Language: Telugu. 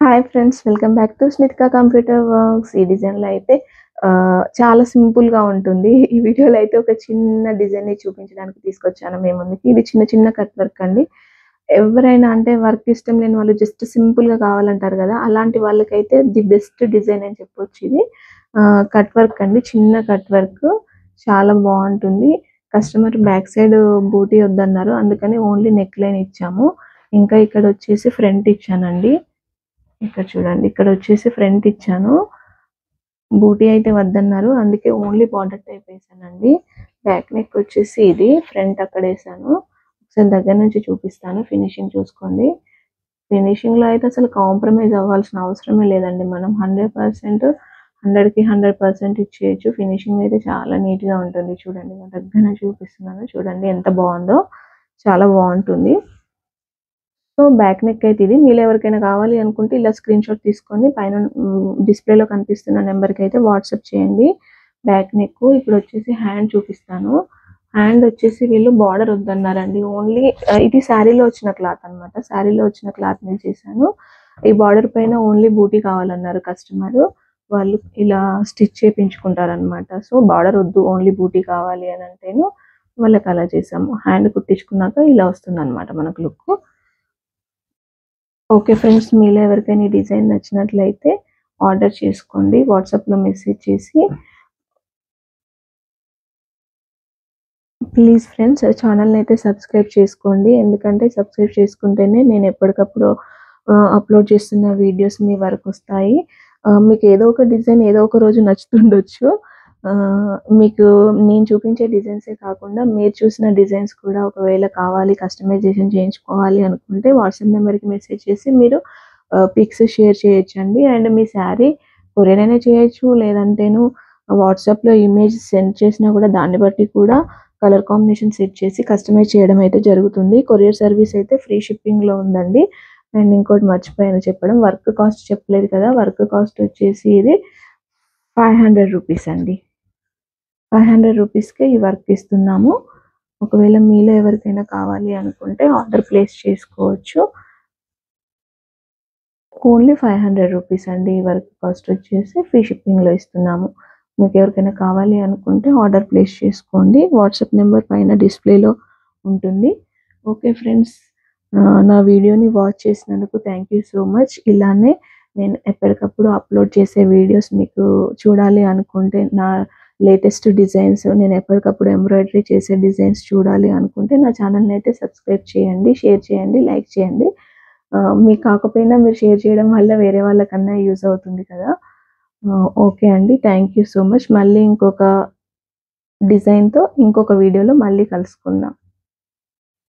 Hi friends, welcome back to Snithka computer works. ఈ డిజైన్‌లో అయితే చాలా సింపుల్‌గా ఉంటుంది. ఈ వీడియోలో అయితే ఒక చిన్న డిజైన్‌ని చూపించడానికి తీసుకొచ్చాను మీ ముందుకి. ఇది చిన్న చిన్న కట్ వర్క్ అండి. ఎవరైనా అంటే వర్క్ ఇష్టం లేని వాళ్ళు జస్ట్ సింపుల్‌గా కావాలంటారు కదా! అలాంటి వాళ్ళకైతే ది బెస్ట్ డిజైన్ అని చెప్పొచ్చు ఇది. కట్ వర్క్ అండి. చిన్న కట్ వర్క్ చాలా బావుంటుంది. కస్టమర్ బ్యాక్ సైడ్ బూటీ వద్దన్నారు. అందుకని ఓన్లీ నెక్ లైన్ ఇచ్చాము. ఇంకా ఇక్కడొచ్చేసి ఫ్రంట్ ఇచ్చానండి. ఇక్కడ చూడండి. ఇక్కడొచ్చేసి ఫ్రంట్ ఇచ్చాను. బూటీ అయితే వద్దన్నారు. అందుకే ఓన్లీ బార్డర్ టైప్ ఏసానండి. బ్యాక్ నెక్ వచ్చేసి ఇది. ఫ్రంట్ అక్కడేసాను. ఒకసారి దగ్గర నుంచి చూపిస్తాను. ఫినిషింగ్ చూసుకోండి. ఫినిషింగ్‌లో అయితే అసలు కాంప్రమైజ్ అవ్వాల్సిన అవసరమే లేదండి. మనం 100% 100కి 100% ఇచ్చేయొచ్చు. ఫినిషింగ్ అయితే చాలా నీట్‌గా ఉంటుంది. చూడండి. దగ్గర నుంచి చూపిస్తున్నాను. చూడండి ఎంత బావుందో. చాలా బావుంటుంది. సో, బ్యాక్ నెక్ అయితే ఇది. మీలో ఎవరికైనా కావాలి అనుకుంటే ఇలా స్క్రీన్‌షాట్ తీసుకొని పైన డిస్‌ప్లేలో కనిపిస్తున్న నంబర్‌కైతే వాట్సాప్ చేయండి. Back neck. ఇప్పుడొచ్చేసి హ్యాండ్ చూపిస్తాను. హ్యాండ్ వచ్చేసి వీళ్ళు బార్డర్ వద్దన్నారండి. ఓన్లీ ఇది శారీలో వచ్చిన క్లాత్ అనమాట. శారీలో వచ్చిన క్లాత్ మీద చేశాను. ఈ బార్డర్ పైన ఓన్లీ బూటీ కావాలన్నారు కస్టమరు. వాళ్ళు ఇలా స్టిచ్ చేపించుకుంటారనమాట. సో, బార్డర్ వద్దు ఓన్లీ బూటీ కావాలి అని అంటేను వాళ్ళకి అలా చేసాము. హ్యాండ్ కుట్టించుకున్నాక ఇలా వస్తుందనమాట మనకు లుక్కు. ఓకే ఫ్రెండ్స్, మీలో ఎవరికైనా ఈ డిజైన్ నచ్చినట్లయితే ఆర్డర్ చేసుకోండి. వాట్సాప్‌లో మెసేజ్ చేసి. ప్లీజ్ ఫ్రెండ్స్, ఛానల్‌ని అయితే సబ్స్క్రైబ్ చేసుకోండి. ఎందుకంటే సబ్స్క్రైబ్ చేసుకుంటేనే నేను ఎప్పటికప్పుడు అప్లోడ్ చేస్తున్న వీడియోస్ మీ వరకొస్తాయి. మీకు ఏదో ఒక డిజైన్ ఏదో ఒక రోజు నచ్చుతుండొచ్చు. మీకు నేను చూపించే డిజైన్సే కాకుండా మీరు చూసిన డిజైన్స్ కూడా ఒకవేళ కావాలి, కస్టమైజేషన్ చేయించుకోవాలి అనుకుంటే వాట్సాప్ నెంబర్‌కి మెసేజ్ చేసి మీరు పిక్స్ షేర్ చేయొచ్చండి. అండ్ మీ శారీ కొరియర్ అయినా చేయొచ్చు. లేదంటేను వాట్సాప్‌లో ఇమేజ్ సెండ్ చేసినా కూడా దాన్ని బట్టి కూడా కలర్ కాంబినేషన్ సెట్ చేసి కస్టమైజ్ చేయడం అయితే జరుగుతుంది. కొరియర్ సర్వీస్ అయితే ఫ్రీ షిప్పింగ్‌లో ఉందండి. అండ్ ఇంకోటి మర్చిపోయాను చెప్పడం. వర్క్ కాస్ట్ చెప్పలేదు కదా! వర్క్ కాస్ట్ వచ్చేసి ఇది రూ. 500 అండి. రూ. 500కే ఈ వర్క్ ఇస్తున్నాము. ఒకవేళ మీలో ఎవరికైనా కావాలి అనుకుంటే ఆర్డర్ ప్లేస్ చేసుకోవచ్చు. ఓన్లీ రూ. 500 అండి. ఈ వర్క్ కాస్ట్ వచ్చేసి ఫ్రీ షిప్పింగ్‌లో ఇస్తున్నాము. మీకు ఎవరికైనా కావాలి అనుకుంటే ఆర్డర్ ప్లేస్ చేసుకోండి. వాట్సాప్ నెంబర్ పైన డిస్‌ప్లేలో ఉంటుంది. ఓకే ఫ్రెండ్స్, నా వీడియోని వాచ్ చేసినందుకు థ్యాంక్ యూ సో మచ్. ఇలానే నేను ఎప్పటికప్పుడు అప్లోడ్ చేసే వీడియోస్ మీకు చూడాలి అనుకుంటే, నా లేటెస్ట్ డిజైన్స్, నేను ఎప్పటికప్పుడు ఎంబ్రాయిడరీ చేసే డిజైన్స్ చూడాలి అనుకుంటే నా ఛానల్‌ని అయితే సబ్స్క్రైబ్ చేయండి, షేర్ చేయండి, లైక్ చేయండి. మీకు కాకపోయినా మీరు షేర్ చేయడం వల్ల వేరే వాళ్ళకన్నా యూజ్ అవుతుంది కదా! ఓకే అండి. Thank you so much. మళ్ళీ ఇంకొక డిజైన్‌తో ఇంకొక వీడియోలో మళ్ళీ కలుసుకుందాం.